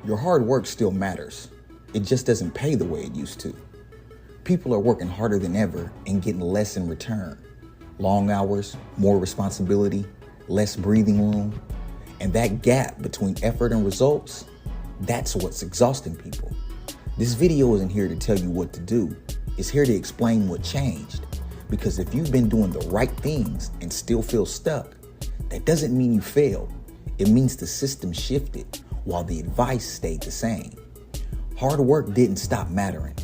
Your hard work still matters. It just doesn't pay the way it used to. People are working harder than ever and getting less in return. Long hours, more responsibility, less breathing room. And that gap between effort and results, that's what's exhausting people. This video isn't here to tell you what to do. It's here to explain what changed. Because if you've been doing the right things and still feel stuck, that doesn't mean you failed. It means the system shifted while the advice stayed the same. Hard work didn't stop mattering,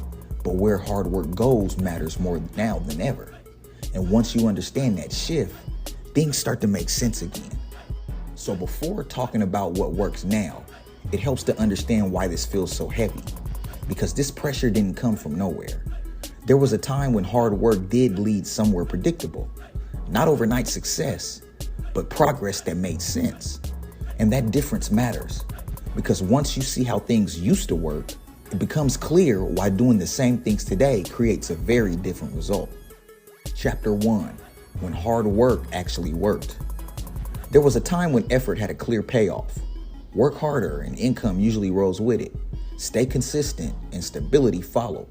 but where hard work goes matters more now than ever. And once you understand that shift, things start to make sense again. So before talking about what works now, it helps to understand why this feels so heavy, because this pressure didn't come from nowhere. There was a time when hard work did lead somewhere predictable, not overnight success, but progress that made sense. And that difference matters, because once you see how things used to work, it becomes clear why doing the same things today creates a very different result. Chapter 1, when hard work actually worked. There was a time when effort had a clear payoff. Work harder and income usually rose with it. Stay consistent and stability followed.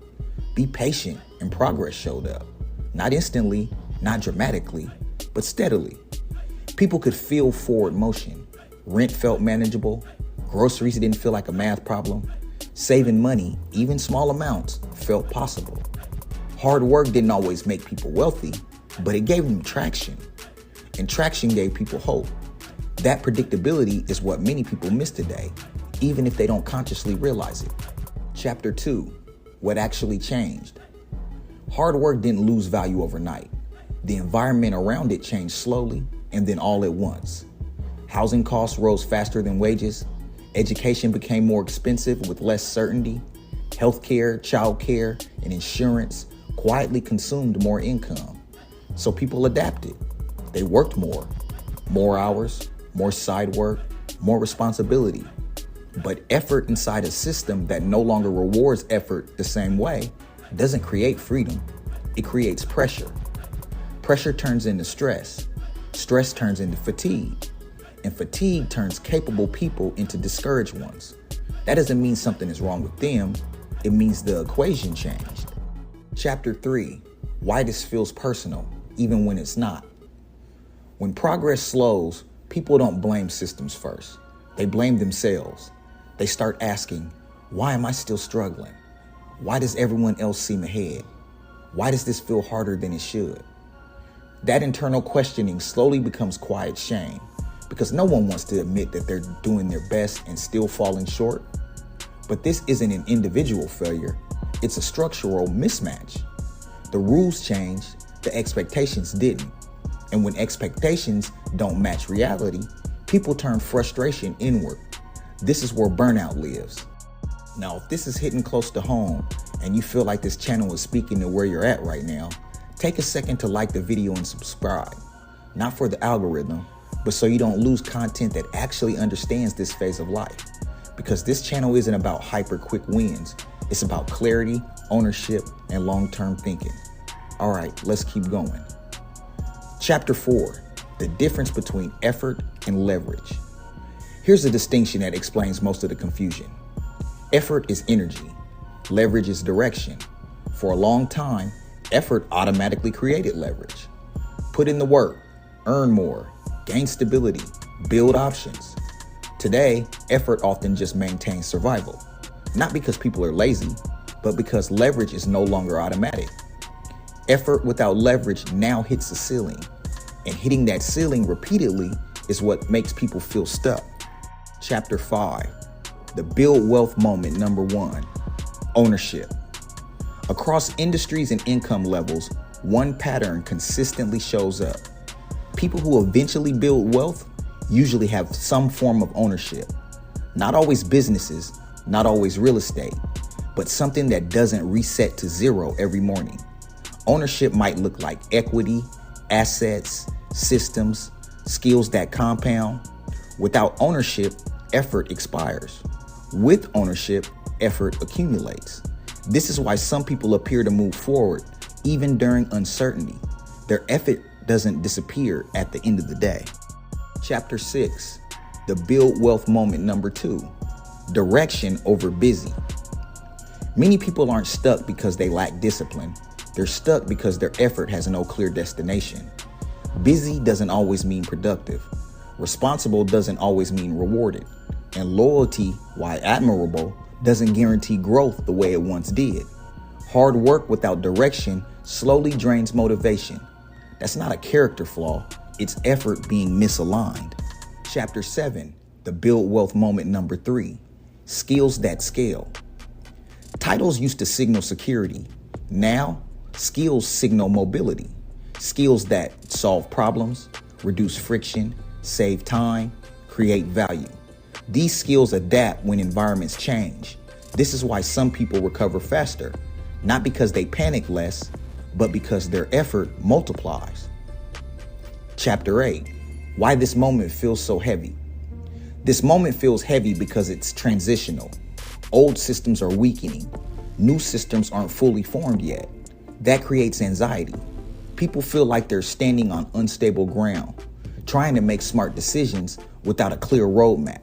Be patient and progress showed up. Not instantly, not dramatically, but steadily. People could feel forward motion. Rent felt manageable. Groceries didn't feel like a math problem. Saving money, even small amounts, felt possible. Hard work didn't always make people wealthy, but it gave them traction. And traction gave people hope. That predictability is what many people miss today, even if they don't consciously realize it. Chapter 2, what actually changed. Hard work didn't lose value overnight. The environment around it changed slowly and then all at once. Housing costs rose faster than wages. Education became more expensive with less certainty. Healthcare, childcare, and insurance quietly consumed more income. So people adapted. They worked more hours, more side work, more responsibility. But effort inside a system that no longer rewards effort the same way doesn't create freedom. It creates pressure. Pressure turns into stress. Stress turns into fatigue. And fatigue turns capable people into discouraged ones. That doesn't mean something is wrong with them. It means the equation changed. Chapter 3, why this feels personal, even when it's not. When progress slows, people don't blame systems first. They blame themselves. They start asking, why am I still struggling? Why does everyone else seem ahead? Why does this feel harder than it should? That internal questioning slowly becomes quiet shame, because no one wants to admit that they're doing their best and still falling short. But this isn't an individual failure. It's a structural mismatch. The rules changed, the expectations didn't. And when expectations don't match reality, people turn frustration inward. This is where burnout lives. Now, if this is hitting close to home and you feel like this channel is speaking to where you're at right now, take a second to like the video and subscribe. Not for the algorithm, but so you don't lose content that actually understands this phase of life. Because this channel isn't about hyper quick wins. It's about clarity, ownership, and long-term thinking. All right, let's keep going. Chapter 4, the difference between effort and leverage. Here's a distinction that explains most of the confusion. Effort is energy. Leverage is direction. For a long time, effort automatically created leverage. Put in the work, earn more, gain stability, build options. Today, effort often just maintains survival. Not because people are lazy, but because leverage is no longer automatic. Effort without leverage now hits the ceiling. And hitting that ceiling repeatedly is what makes people feel stuck. Chapter 5, the build wealth moment number 1, ownership. Across industries and income levels, one pattern consistently shows up. People who eventually build wealth usually have some form of ownership. Not always businesses, not always real estate, but something that doesn't reset to zero every morning. Ownership might look like equity, assets, systems, skills that compound. Without ownership, effort expires. With ownership, effort accumulates. This is why some people appear to move forward, even during uncertainty. Their effort doesn't disappear at the end of the day. Chapter 6, the build wealth moment number 2, direction over busy. Many people aren't stuck because they lack discipline. They're stuck because their effort has no clear destination. Busy doesn't always mean productive. Responsible doesn't always mean rewarded. And loyalty, while admirable, doesn't guarantee growth the way it once did. Hard work without direction slowly drains motivation. That's not a character flaw, it's effort being misaligned. Chapter 7, the build wealth moment number 3, skills that scale. Titles used to signal security. Now, skills signal mobility. Skills that solve problems, reduce friction, save time, create value. These skills adapt when environments change. This is why some people recover faster, not because they panic less, but because their effort multiplies. Chapter 8, why this moment feels so heavy. This moment feels heavy because it's transitional. Old systems are weakening. New systems aren't fully formed yet. That creates anxiety. People feel like they're standing on unstable ground, trying to make smart decisions without a clear roadmap.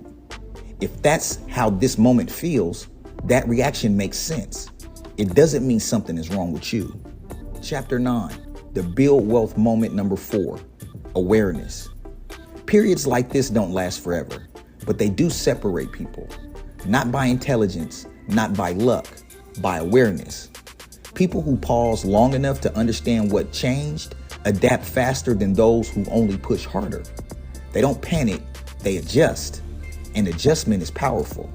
If that's how this moment feels, that reaction makes sense. It doesn't mean something is wrong with you. Chapter 9, the build wealth moment number 4, awareness. Periods like this don't last forever, but they do separate people. Not by intelligence, not by luck, by awareness. People who pause long enough to understand what changed adapt faster than those who only push harder. They don't panic, they adjust. And adjustment is powerful.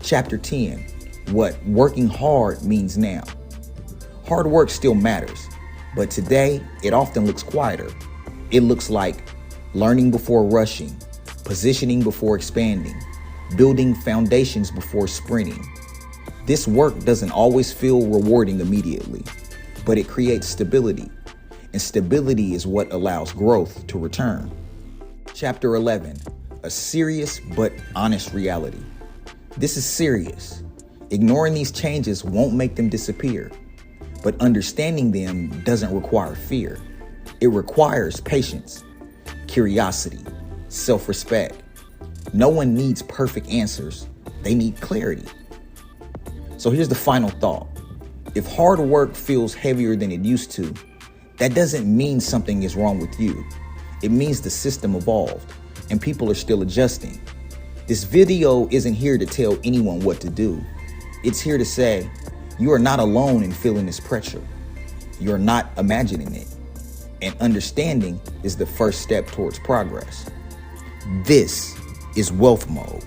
Chapter 10, what working hard means now. Hard work still matters, but today it often looks quieter. It looks like learning before rushing, positioning before expanding, building foundations before sprinting. This work doesn't always feel rewarding immediately, but it creates stability, and stability is what allows growth to return. Chapter 11, a serious but honest reality. This is serious. Ignoring these changes won't make them disappear, but understanding them doesn't require fear. It requires patience, curiosity, self-respect. No one needs perfect answers. They need clarity. So here's the final thought. If hard work feels heavier than it used to, that doesn't mean something is wrong with you. It means the system evolved and people are still adjusting. This video isn't here to tell anyone what to do. It's here to say, you are not alone in feeling this pressure. You're not imagining it. And understanding is the first step towards progress. This is Wealth Mode.